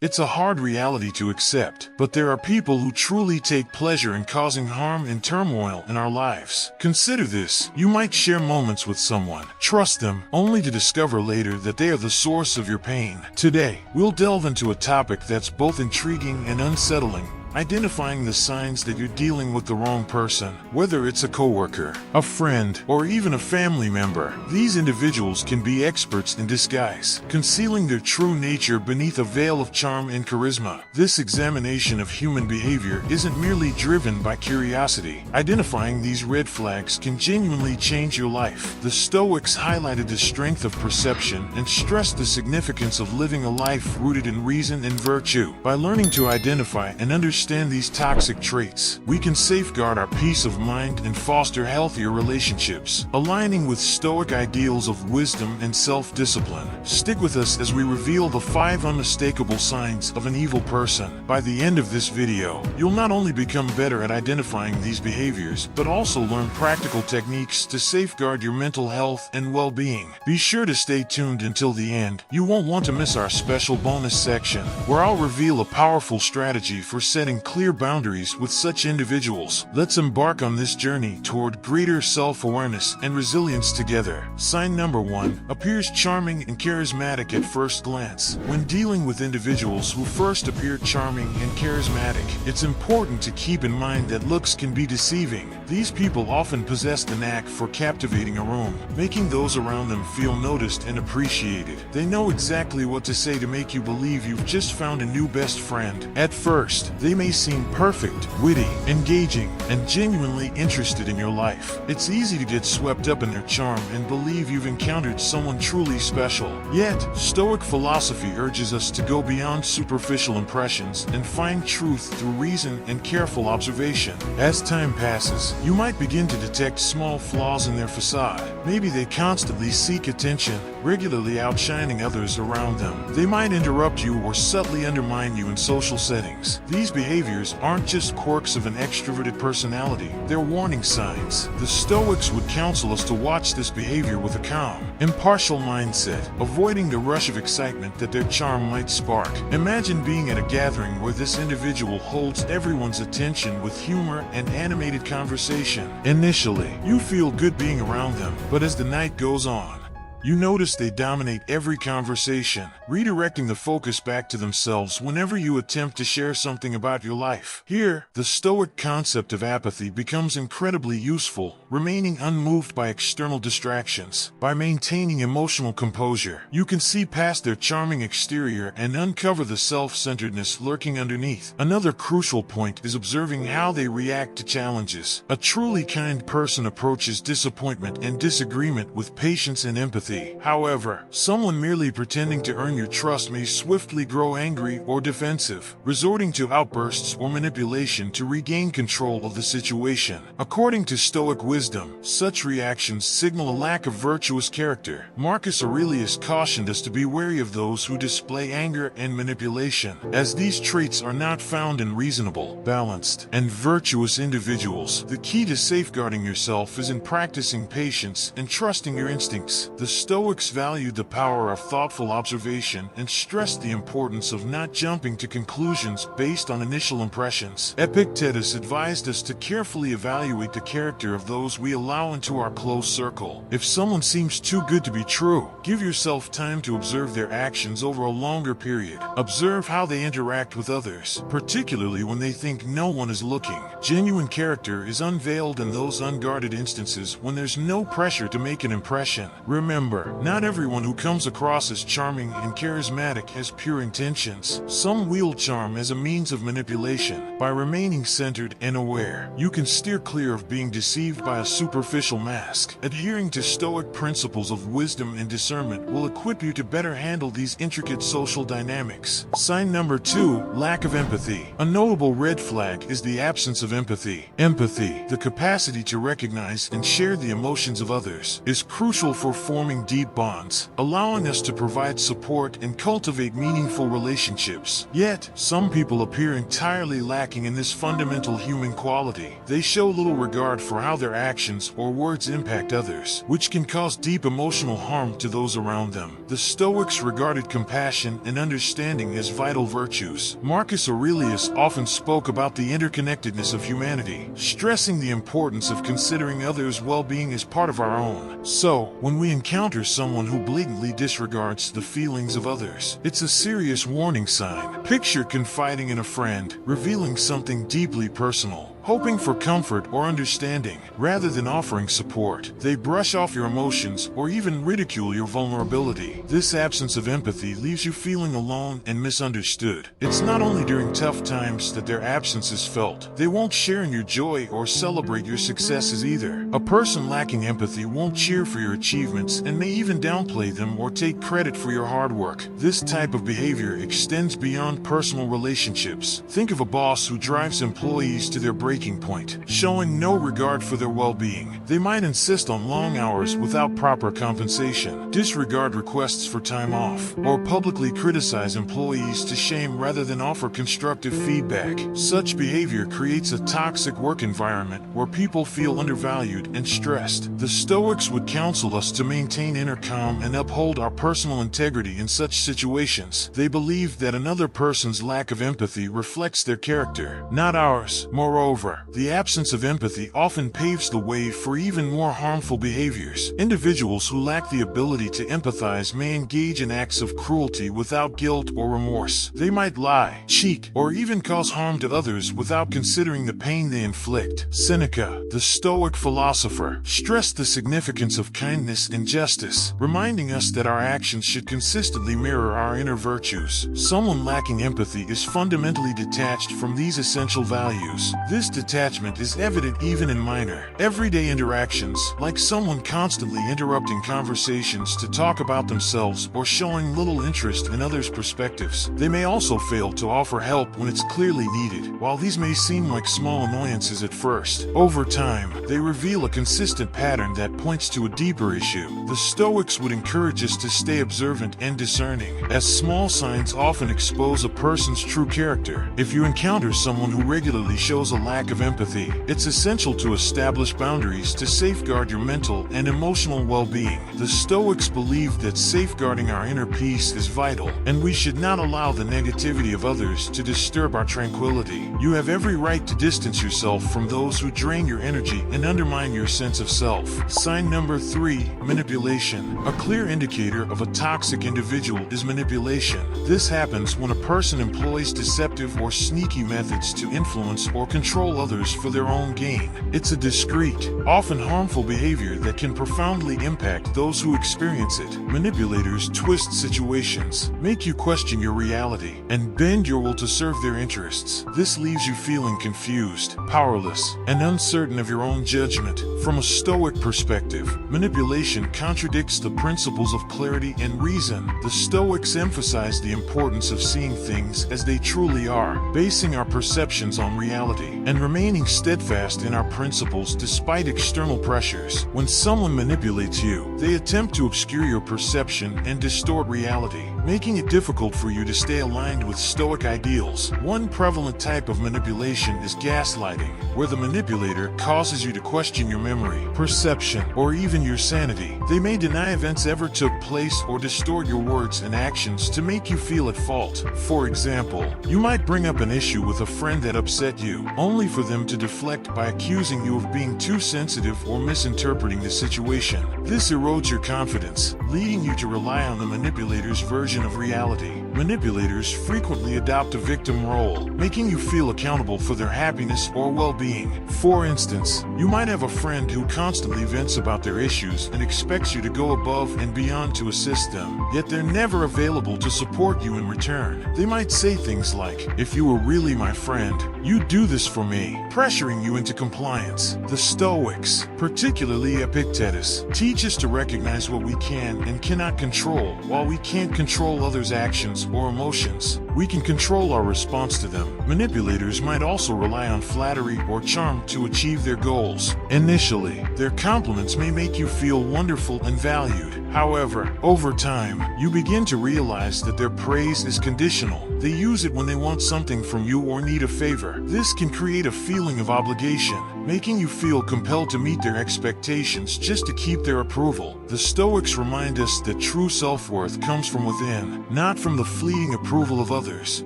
It's a hard reality to accept, but there are people who truly take pleasure in causing harm and turmoil in our lives. Consider this: you might share moments with someone, trust them, only to discover later that they are the source of your pain. Today, we'll delve into a topic that's both intriguing and unsettling: identifying the signs that you're dealing with the wrong person. Whether it's a coworker, a friend, or even a family member, these individuals can be experts in disguise, concealing their true nature beneath a veil of charm and charisma. This examination of human behavior isn't merely driven by curiosity. Identifying these red flags can genuinely change your life. The Stoics highlighted the strength of perception and stressed the significance of living a life rooted in reason and virtue. By learning to identify and understand these toxic traits, we can safeguard our peace of mind and foster healthier relationships, aligning with Stoic ideals of wisdom and self-discipline. Stick with us as we reveal the 5 unmistakable signs of an evil person. By the end of this video, you'll not only become better at identifying these behaviors, but also learn practical techniques to safeguard your mental health and well-being. Be sure to stay tuned until the end. You won't want to miss our special bonus section, where I'll reveal a powerful strategy for setting clear boundaries with such individuals. Let's embark on this journey toward greater self-awareness and resilience together. Sign number 1: appears charming and charismatic at first glance. When dealing with individuals who first appear charming and charismatic, it's important to keep in mind that looks can be deceiving. These people often possess the knack for captivating a room, making those around them feel noticed and appreciated. They know exactly what to say to make you believe you've just found a new best friend. At first, they may seem perfect, witty, engaging, and genuinely interested in your life. It's easy to get swept up in their charm and believe you've encountered someone truly special. Yet, Stoic philosophy urges us to go beyond superficial impressions and find truth through reason and careful observation. As time passes, you might begin to detect small flaws in their facade. Maybe they constantly seek attention, regularly outshining others around them. They might interrupt you or subtly undermine you in social settings. These behaviors aren't just quirks of an extroverted personality, they're warning signs. The Stoics would counsel us to watch this behavior with a calm, impartial mindset, avoiding the rush of excitement that their charm might spark. Imagine being at a gathering where this individual holds everyone's attention with humor and animated conversation. Initially, you feel good being around them, but as the night goes on, you notice they dominate every conversation, redirecting the focus back to themselves whenever you attempt to share something about your life. Here, the Stoic concept of apathy becomes incredibly useful, remaining unmoved by external distractions. By maintaining emotional composure, you can see past their charming exterior and uncover the self-centeredness lurking underneath. Another crucial point is observing how they react to challenges. A truly kind person approaches disappointment and disagreement with patience and empathy. However, someone merely pretending to earn your trust may swiftly grow angry or defensive, resorting to outbursts or manipulation to regain control of the situation. According to Stoic wisdom, such reactions signal a lack of virtuous character. Marcus Aurelius cautioned us to be wary of those who display anger and manipulation, as these traits are not found in reasonable, balanced, and virtuous individuals. The key to safeguarding yourself is in practicing patience and trusting your instincts. The Stoics valued the power of thoughtful observation and stressed the importance of not jumping to conclusions based on initial impressions. Epictetus advised us to carefully evaluate the character of those we allow into our close circle. If someone seems too good to be true, give yourself time to observe their actions over a longer period. Observe how they interact with others, particularly when they think no one is looking. Genuine character is unveiled in those unguarded instances when there's no pressure to make an impression. Remember, not everyone who comes across as charming and charismatic has pure intentions. Some wield charm as a means of manipulation. By remaining centered and aware, you can steer clear of being deceived by a superficial mask. Adhering to Stoic principles of wisdom and discernment will equip you to better handle these intricate social dynamics. Sign number 2: lack of empathy. A notable red flag is the absence of empathy. Empathy, the capacity to recognize and share the emotions of others, is crucial for forming fostering deep bonds, allowing us to provide support and cultivate meaningful relationships. Yet, some people appear entirely lacking in this fundamental human quality. They show little regard for how their actions or words impact others, which can cause deep emotional harm to those around them. The Stoics regarded compassion and understanding as vital virtues. Marcus Aurelius often spoke about the interconnectedness of humanity, stressing the importance of considering others' well-being as part of our own. So, when we encounter someone who blatantly disregards the feelings of others, it's a serious warning sign. Picture confiding in a friend, revealing something deeply personal, hoping for comfort or understanding, rather than offering support. They brush off your emotions or even ridicule your vulnerability. This absence of empathy leaves you feeling alone and misunderstood. It's not only during tough times that their absence is felt. They won't share in your joy or celebrate your successes either. A person lacking empathy won't cheer for your achievements and may even downplay them or take credit for your hard work. This type of behavior extends beyond personal relationships. Think of a boss who drives employees to their breaking point, showing no regard for their well-being. They might insist on long hours without proper compensation, disregard requests for time off, or publicly criticize employees to shame rather than offer constructive feedback. Such behavior creates a toxic work environment where people feel undervalued and stressed. The Stoics would counsel us to maintain inner calm and uphold our personal integrity in such situations. They believe that another person's lack of empathy reflects their character, not ours. Moreover, the absence of empathy often paves the way for even more harmful behaviors. Individuals who lack the ability to empathize may engage in acts of cruelty without guilt or remorse. They might lie, cheat, or even cause harm to others without considering the pain they inflict. Seneca, the Stoic philosopher, stressed the significance of kindness and justice, reminding us that our actions should consistently mirror our inner virtues. Someone lacking empathy is fundamentally detached from these essential values. This detachment is evident even in minor, everyday interactions, like someone constantly interrupting conversations to talk about themselves or showing little interest in others' perspectives. They may also fail to offer help when it's clearly needed. While these may seem like small annoyances at first, over time, they reveal a consistent pattern that points to a deeper issue. The Stoics would encourage us to stay observant and discerning, as small signs often expose a person's true character. If you encounter someone who regularly shows a lack of empathy, it's essential to establish boundaries to safeguard your mental and emotional well-being. The Stoics believe that safeguarding our inner peace is vital, and we should not allow the negativity of others to disturb our tranquility. You have every right to distance yourself from those who drain your energy and undermine your sense of self. Sign number 3, manipulation. A clear indicator of a toxic individual is manipulation. This happens when a person employs deceptive or sneaky methods to influence or control others for their own gain. It's a discreet, often harmful behavior that can profoundly impact those who experience it. Manipulators twist situations, make you question your reality, and bend your will to serve their interests. This leaves you feeling confused, powerless, and uncertain of your own judgment. From a Stoic perspective, manipulation contradicts the principles of clarity and reason. The Stoics emphasize the importance of seeing things as they truly are, basing our perceptions on reality, and remaining steadfast in our principles despite external pressures. When someone manipulates you, they attempt to obscure your perception and distort reality, making it difficult for you to stay aligned with Stoic ideals. One prevalent type of manipulation is gaslighting, where the manipulator causes you to question your memory, perception, or even your sanity. They may deny events ever took place or distort your words and actions to make you feel at fault. For example, you might bring up an issue with a friend that upset you, only for them to deflect by accusing you of being too sensitive or misinterpreting the situation. This erodes your confidence, leading you to rely on the manipulator's version of reality. Manipulators frequently adopt a victim role, making you feel accountable for their happiness or well-being. For instance, you might have a friend who constantly vents about their issues and expects you to go above and beyond to assist them, yet they're never available to support you in return. They might say things like, "If you were really my friend, you'd do this for me," pressuring you into compliance. The Stoics, particularly Epictetus, teach us to recognize what we can and cannot control. While we can't control others' actions thoughts or emotions. We can control our response to them. Manipulators might also rely on flattery or charm to achieve their goals. Initially, their compliments may make you feel wonderful and valued. However, over time, you begin to realize that their praise is conditional. They use it when they want something from you or need a favor. This can create a feeling of obligation, making you feel compelled to meet their expectations just to keep their approval. The Stoics remind us that true self-worth comes from within, not from the fleeting approval of others.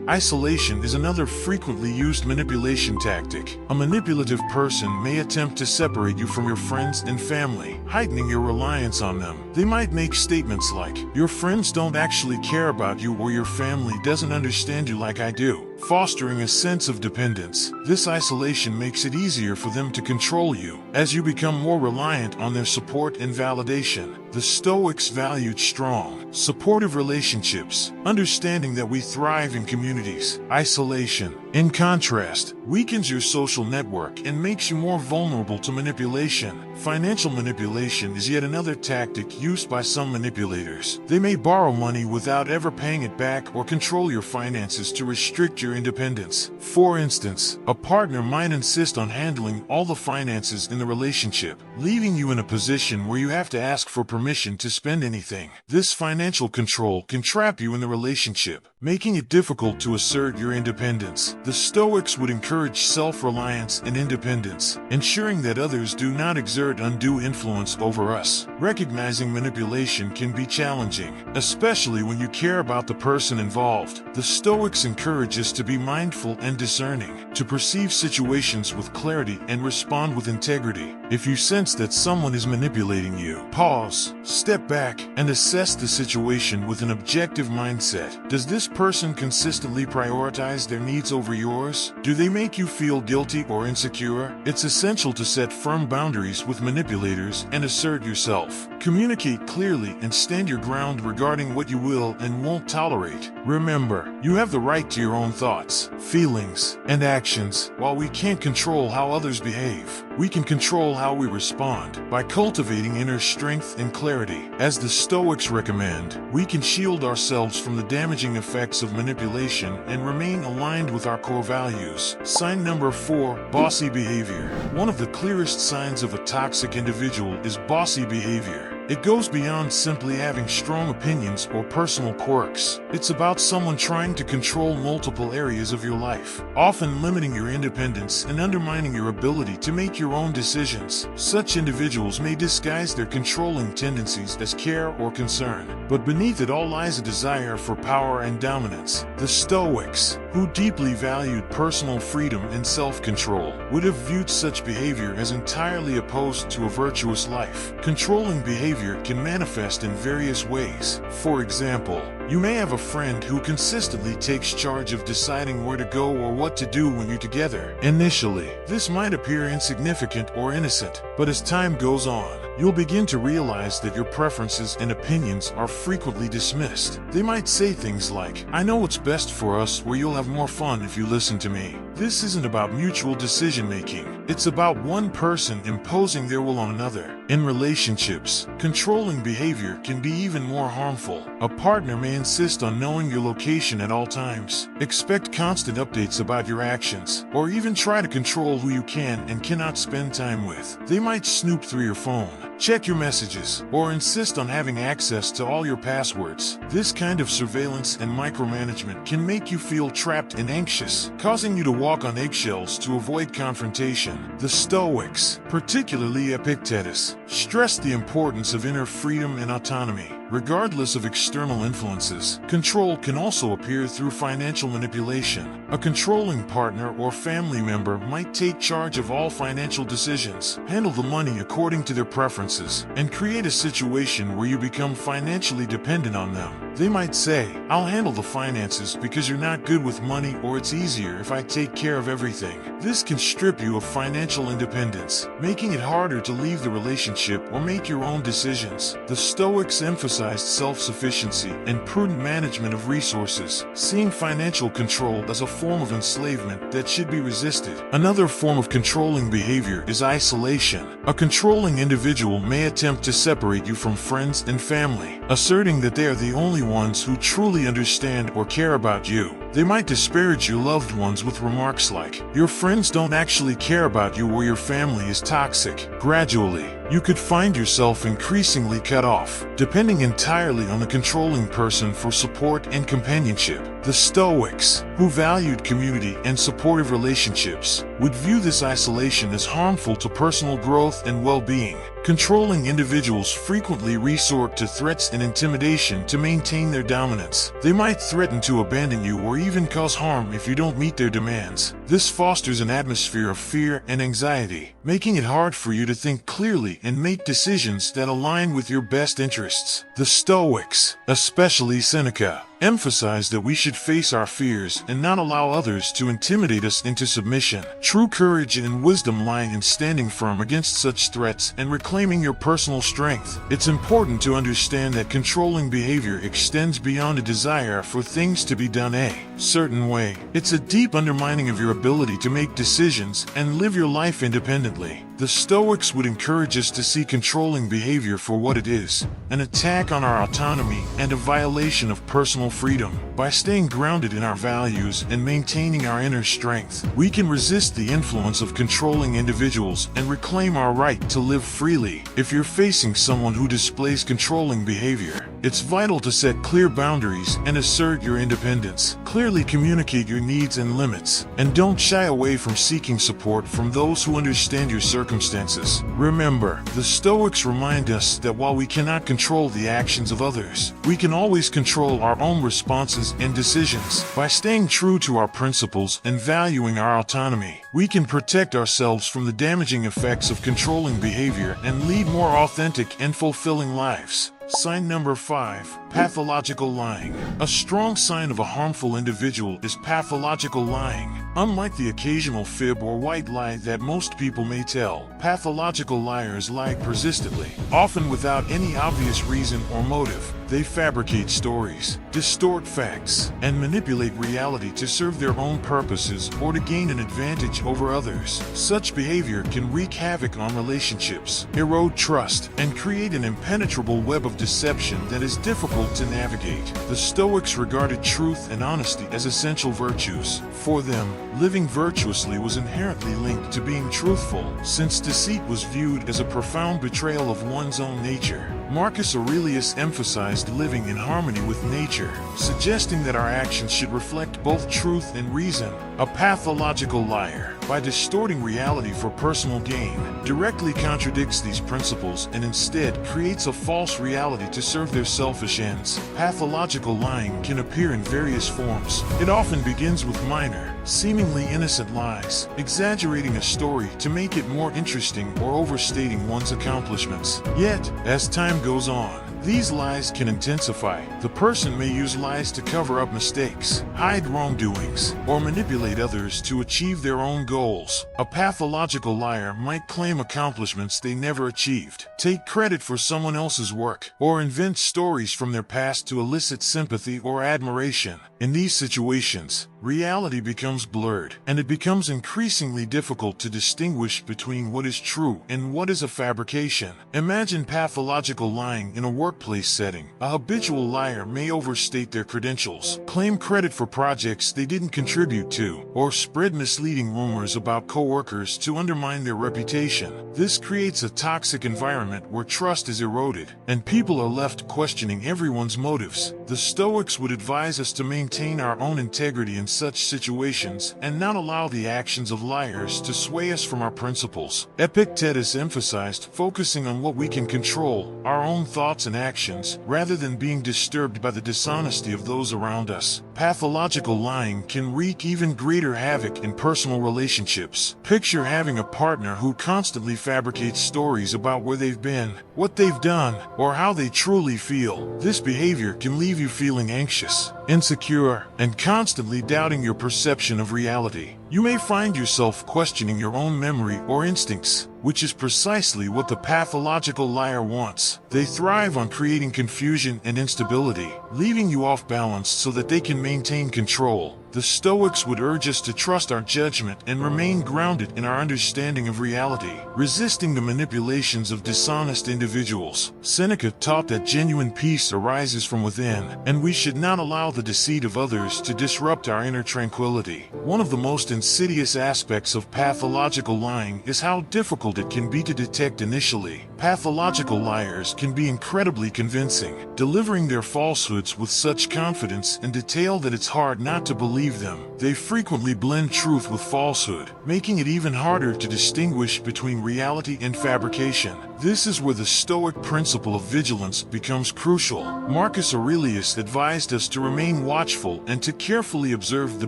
Isolation is another frequently used manipulation tactic. A manipulative person may attempt to separate you from your friends and family, heightening your reliance on them. They might make statements like, "Your friends don't actually care about you," or "Your family doesn't understand you like I do," fostering a sense of dependence. This isolation makes it easier for them to control you, as you become more reliant on their support and validation. The Stoics valued strong, supportive relationships, understanding that we thrive in communities. Isolation, in contrast, weakens your social network and makes you more vulnerable to manipulation. Financial manipulation is yet another tactic used by some manipulators. They may borrow money without ever paying it back or control your finances to restrict your independence. For instance, a partner might insist on handling all the finances in the relationship, leaving you in a position where you have to ask for permission to spend anything. This financial control can trap you in the relationship, making it difficult to assert your independence. The Stoics would encourage self-reliance and independence, ensuring that others do not exert undue influence over us. Recognizing manipulation can be challenging, especially when you care about the person involved. The Stoics encourage us to be mindful and discerning, to perceive situations with clarity and respond with integrity. If you sense that someone is manipulating you, pause, step back, and assess the situation with an objective mindset. Does this person consistently prioritize their needs over yours? Do they make you feel guilty or insecure? It's essential to set firm boundaries with manipulators and assert yourself. Communicate clearly and stand your ground regarding what you will and won't tolerate. Remember, you have the right to your own thoughts, feelings, and actions. While we can't control how others behave, we can control how we respond. By cultivating inner strength and clarity, as the Stoics recommend, we can shield ourselves from the damaging effects of manipulation and remain aligned with our core values. Sign number 4, bossy behavior. One of the clearest signs of a toxic individual is bossy behavior. It goes beyond simply having strong opinions or personal quirks. It's about someone trying to control multiple areas of your life, often limiting your independence and undermining your ability to make your own decisions. Such individuals may disguise their controlling tendencies as care or concern, but beneath it all lies a desire for power and dominance. The Stoics, who deeply valued personal freedom and self-control, would have viewed such behavior as entirely opposed to a virtuous life. Controlling behavior can manifest in various ways. For example, you may have a friend who consistently takes charge of deciding where to go or what to do when you're together. Initially, this might appear insignificant or innocent, but as time goes on, you'll begin to realize that your preferences and opinions are frequently dismissed. They might say things like, "I know what's best for us, where you'll have more fun if you listen to me." This isn't about mutual decision-making. It's about one person imposing their will on another. In relationships, controlling behavior can be even more harmful. A partner may insist on knowing your location at all times, expect constant updates about your actions, or even try to control who you can and cannot spend time with. They might snoop through your phone, check your messages, or insist on having access to all your passwords. This kind of surveillance and micromanagement can make you feel trapped and anxious, causing you to walk on eggshells to avoid confrontation. The Stoics, particularly Epictetus, stressed the importance of inner freedom and autonomy. Regardless of external influences, control can also appear through financial manipulation. A controlling partner or family member might take charge of all financial decisions, handle the money according to their preferences, and create a situation where you become financially dependent on them. They might say, "I'll handle the finances because you're not good with money, or it's easier if I take care of everything." This can strip you of financial independence, making it harder to leave the relationship or make your own decisions. The Stoics emphasized self-sufficiency and prudent management of resources, seeing financial control as a form of enslavement that should be resisted. Another form of controlling behavior is isolation. A controlling individual may attempt to separate you from friends and family, asserting that they are the only only ones who truly understand or care about you. They might disparage your loved ones with remarks like, "Your friends don't actually care about you," or "Your family is toxic." Gradually, you could find yourself increasingly cut off, depending entirely on the controlling person for support and companionship. The Stoics, who valued community and supportive relationships, would view this isolation as harmful to personal growth and well-being. Controlling individuals frequently resort to threats and intimidation to maintain their dominance. They might threaten to abandon you or even cause harm if you don't meet their demands. This fosters an atmosphere of fear and anxiety, making it hard for you to think clearly and make decisions that align with your best interests. The Stoics, especially Seneca, emphasize that we should face our fears and not allow others to intimidate us into submission. True courage and wisdom lie in standing firm against such threats and reclaiming your personal strength. It's important to understand that controlling behavior extends beyond a desire for things to be done a certain way. It's a deep undermining of your ability to make decisions and live your life independently. The Stoics would encourage us to see controlling behavior for what it is, an attack on our autonomy and a violation of personal freedom. By staying grounded in our values and maintaining our inner strength, we can resist the influence of controlling individuals and reclaim our right to live freely. If you're facing someone who displays controlling behavior, it's vital to set clear boundaries and assert your independence. Clearly communicate your needs and limits, and don't shy away from seeking support from those who understand your circumstances. Remember, the Stoics remind us that while we cannot control the actions of others, we can always control our own responses and decisions. By staying true to our principles and valuing our autonomy, we can protect ourselves from the damaging effects of controlling behavior and lead more authentic and fulfilling lives. Sign number 5. Pathological lying. A strong sign of a harmful individual is pathological lying. Unlike the occasional fib or white lie that most people may tell, pathological liars lie persistently, often without any obvious reason or motive. They fabricate stories, distort facts, and manipulate reality to serve their own purposes or to gain an advantage over others. Such behavior can wreak havoc on relationships, erode trust, and create an impenetrable web of deception that is difficult to navigate. The Stoics regarded truth and honesty as essential virtues. For them, living virtuously was inherently linked to being truthful, since deceit was viewed as a profound betrayal of one's own nature. Marcus Aurelius emphasized living in harmony with nature, suggesting that our actions should reflect both truth and reason. A pathological liar, by distorting reality for personal gain, directly contradicts these principles and instead creates a false reality to serve their selfish ends. Pathological lying can appear in various forms. It often begins with minor, seemingly innocent lies, exaggerating a story to make it more interesting or overstating one's accomplishments. Yet, as time goes on, these lies can intensify. The person may use lies to cover up mistakes, hide wrongdoings, or manipulate others to achieve their own goals. A pathological liar might claim accomplishments they never achieved, take credit for someone else's work, or invent stories from their past to elicit sympathy or admiration. In these situations, reality becomes blurred, and it becomes increasingly difficult to distinguish between what is true and what is a fabrication. Imagine pathological lying in a workplace setting. A habitual liar may overstate their credentials, claim credit for projects they didn't contribute to, or spread misleading rumors about coworkers to undermine their reputation. This creates a toxic environment where trust is eroded, and people are left questioning everyone's motives. The Stoics would advise us to maintain our own integrity in such situations and not allow the actions of liars to sway us from our principles. Epictetus emphasized focusing on what we can control, our own thoughts and actions, rather than being disturbed by the dishonesty of those around us. Pathological lying can wreak even greater havoc in personal relationships. Picture having a partner who constantly fabricates stories about where they've been, what they've done, or how they truly feel. This behavior can leave you feeling anxious, insecure, and constantly doubting your perception of reality. You may find yourself questioning your own memory or instincts, which is precisely what the pathological liar wants. They thrive on creating confusion and instability, leaving you off balance so that they can maintain control. The Stoics would urge us to trust our judgment and remain grounded in our understanding of reality, resisting the manipulations of dishonest individuals. Seneca taught that genuine peace arises from within, and we should not allow the deceit of others to disrupt our inner tranquility. One of the most insidious aspects of pathological lying is how difficult it can be to detect initially. Pathological liars can be incredibly convincing, delivering their falsehoods with such confidence and detail that it's hard not to believe them. They frequently blend truth with falsehood, making it even harder to distinguish between reality and fabrication. This is where the Stoic principle of vigilance becomes crucial. Marcus Aurelius advised us to remain watchful and to carefully observe the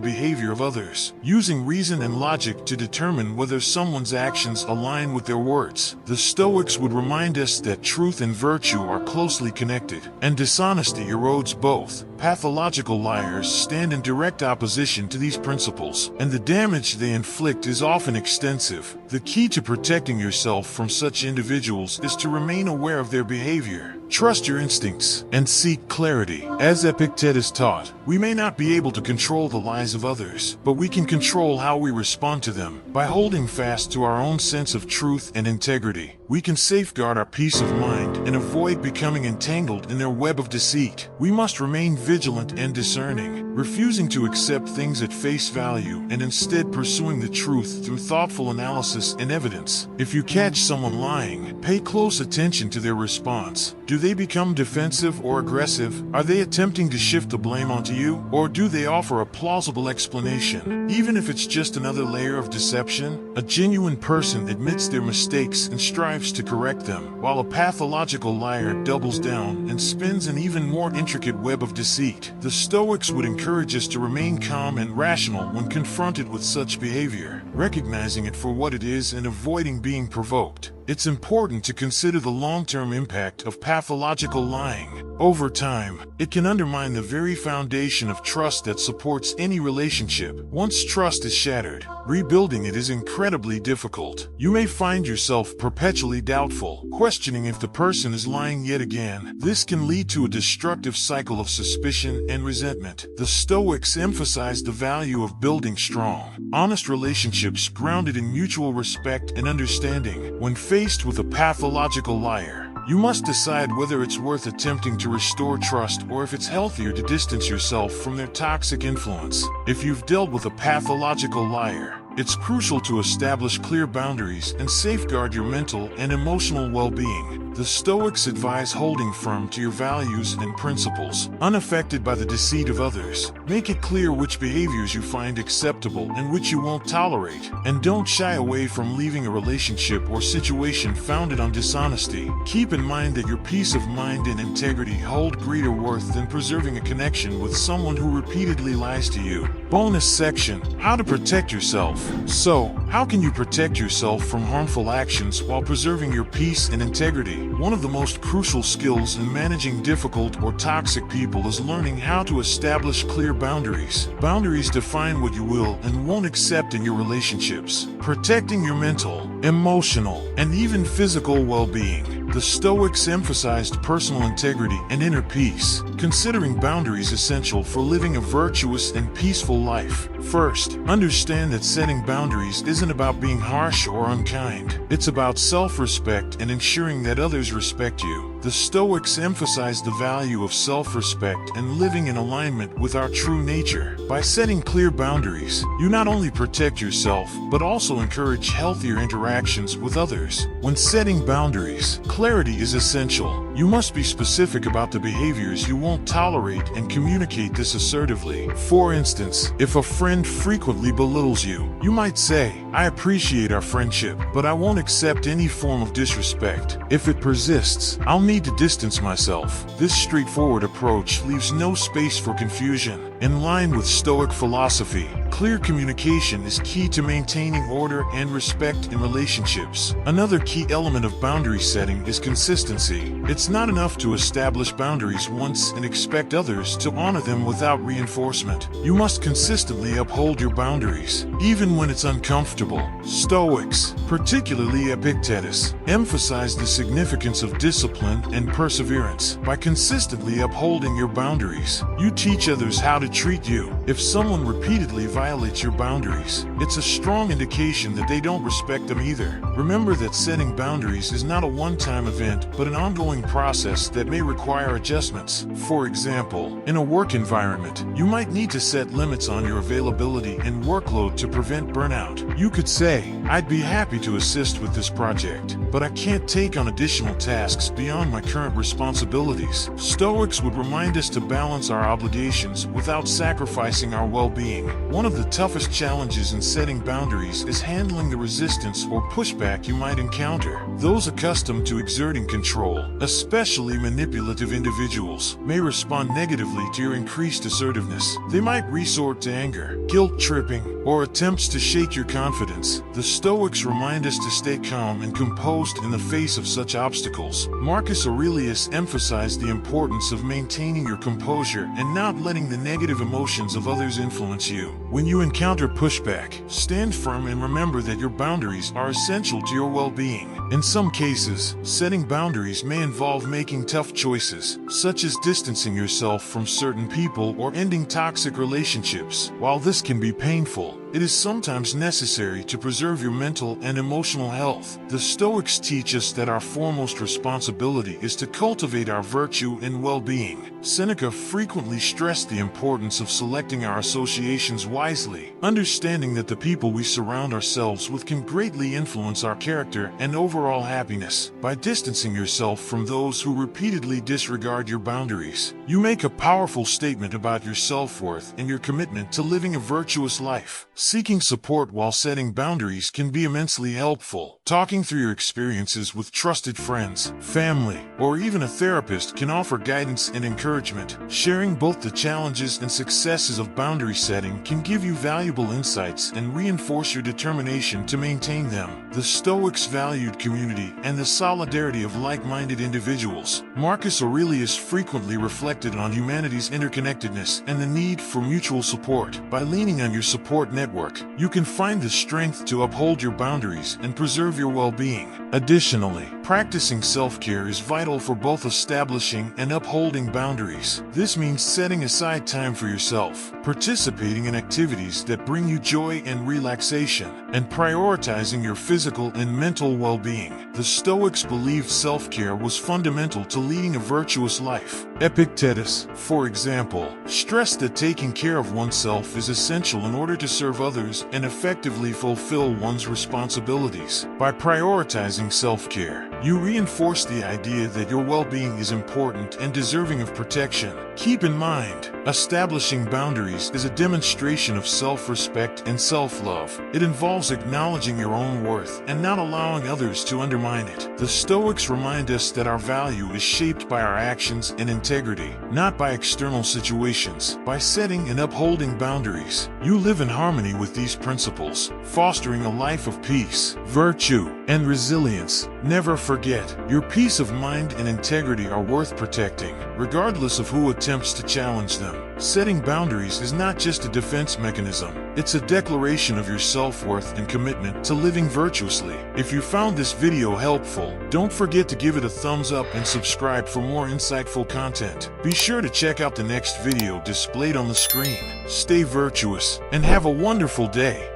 behavior of others, using reason and logic to determine whether someone's actions align with their words. The Stoics would remind us that truth and virtue are closely connected, and dishonesty erodes both. Pathological liars stand in direct opposition to these principles, and the damage they inflict is often extensive. The key to protecting yourself from such individuals is to remain aware of their behavior. Trust your instincts and seek clarity. As Epictetus taught, we may not be able to control the lies of others, but we can control how we respond to them. By holding fast to our own sense of truth and integrity, we can safeguard our peace of mind and avoid becoming entangled in their web of deceit. We must remain vigilant and discerning, refusing to accept things at face value and instead pursuing the truth through thoughtful analysis and evidence. If you catch someone lying, pay close attention to their response. Do they become defensive or aggressive? Are they attempting to shift the blame onto you? Or do they offer a plausible explanation? Even if it's just another layer of deception, a genuine person admits their mistakes and strives to correct them, while a pathological liar doubles down and spins an even more intricate web of deceit. The Stoics would encourage us to remain calm and rational when confronted with such behavior, recognizing it for what it is and avoiding being provoked. It's important to consider the long-term impact of pathological lying. Over time, it can undermine the very foundation of trust that supports any relationship. Once trust is shattered, rebuilding it is incredibly difficult. You may find yourself perpetually doubtful, questioning if the person is lying yet again. This can lead to a destructive cycle of suspicion and resentment. The Stoics emphasize the value of building strong, honest relationships grounded in mutual respect and understanding. When faced with a pathological liar, you must decide whether it's worth attempting to restore trust or if it's healthier to distance yourself from their toxic influence. If you've dealt with a pathological liar, it's crucial to establish clear boundaries and safeguard your mental and emotional well-being. The Stoics advise holding firm to your values and principles, unaffected by the deceit of others. Make it clear which behaviors you find acceptable and which you won't tolerate, and don't shy away from leaving a relationship or situation founded on dishonesty. Keep in mind that your peace of mind and integrity hold greater worth than preserving a connection with someone who repeatedly lies to you. Bonus section: How to protect yourself. So, how can you protect yourself from harmful actions while preserving your peace and integrity? One of the most crucial skills in managing difficult or toxic people is learning how to establish clear boundaries. Boundaries define what you will and won't accept in your relationships, protecting your mental, emotional, and even physical well-being. The Stoics emphasized personal integrity and inner peace, considering boundaries essential for living a virtuous and peaceful life. First, understand that setting boundaries isn't about being harsh or unkind. It's about self-respect and ensuring that others respect you. The Stoics emphasize the value of self-respect and living in alignment with our true nature. By setting clear boundaries, you not only protect yourself, but also encourage healthier interactions with others. When setting boundaries, clarity is essential. You must be specific about the behaviors you won't tolerate and communicate this assertively. For instance, if a friend frequently belittles you, you might say, "I appreciate our friendship, but I won't accept any form of disrespect. If it persists, I'll need to distance myself." This straightforward approach leaves no space for confusion. In line with Stoic philosophy, clear communication is key to maintaining order and respect in relationships. Another key element of boundary setting is consistency. It's not enough to establish boundaries once and expect others to honor them without reinforcement. You must consistently uphold your boundaries, even when it's uncomfortable. Stoics, particularly Epictetus, emphasize the significance of discipline and perseverance. By consistently upholding your boundaries, you teach others how to treat you. If someone repeatedly violates your boundaries, it's a strong indication that they don't respect them either. Remember that setting boundaries is not a one-time event, but an ongoing process that may require adjustments. For example, in a work environment, you might need to set limits on your availability and workload to prevent burnout. You could say, "I'd be happy to assist with this project, but I can't take on additional tasks beyond my current responsibilities." Stoics would remind us to balance our obligations without sacrificing our well-being. One of the toughest challenges in setting boundaries is handling the resistance or pushback you might encounter. Those accustomed to exerting control, especially manipulative individuals, may respond negatively to your increased assertiveness. They might resort to anger, guilt-tripping, or attempts to shake your confidence. The Stoics remind us to stay calm and composed in the face of such obstacles. Marcus Aurelius emphasized the importance of maintaining your composure and not letting the negative emotions of others influence you. When you encounter pushback, stand firm and remember that your boundaries are essential to your well-being. In some cases, setting boundaries may involve making tough choices, such as distancing yourself from certain people or ending toxic relationships. While this can be painful, it is sometimes necessary to preserve your mental and emotional health. The Stoics teach us that our foremost responsibility is to cultivate our virtue and well-being. Seneca frequently stressed the importance of selecting our associations wisely, understanding that the people we surround ourselves with can greatly influence our character and overall happiness. By distancing yourself from those who repeatedly disregard your boundaries, you make a powerful statement about your self-worth and your commitment to living a virtuous life. Seeking support while setting boundaries can be immensely helpful. Talking through your experiences with trusted friends, family, or even a therapist can offer guidance and encouragement. Sharing both the challenges and successes of boundary setting can give you valuable insights and reinforce your determination to maintain them. The Stoics valued community and the solidarity of like-minded individuals. Marcus Aurelius frequently reflected on humanity's interconnectedness and the need for mutual support. By leaning on your support network, you can find the strength to uphold your boundaries and preserve your well-being. Additionally, practicing self-care is vital for both establishing and upholding boundaries. This means setting aside time for yourself, participating in activities that bring you joy and relaxation, and prioritizing your physical and mental well-being. The Stoics believed self-care was fundamental to leading a virtuous life. Epictetus, for example, stressed that taking care of oneself is essential in order to serve others and effectively fulfill one's responsibilities. By prioritizing self-care, you reinforce the idea that your well-being is important and deserving of protection. Keep in mind, establishing boundaries is a demonstration of self-respect and self-love. It involves acknowledging your own worth and not allowing others to undermine it. The Stoics remind us that our value is shaped by our actions and integrity, not by external situations. By setting and upholding boundaries, you live in harmony with these principles, fostering a life of peace, virtue, and resilience. Never forget, your peace of mind and integrity are worth protecting, regardless of who attempts to challenge them. Setting boundaries is not just a defense mechanism, it's a declaration of your self-worth and commitment to living virtuously. If you found this video helpful, don't forget to give it a thumbs up and subscribe for more insightful content. Be sure to check out the next video displayed on the screen. Stay virtuous and have a wonderful day.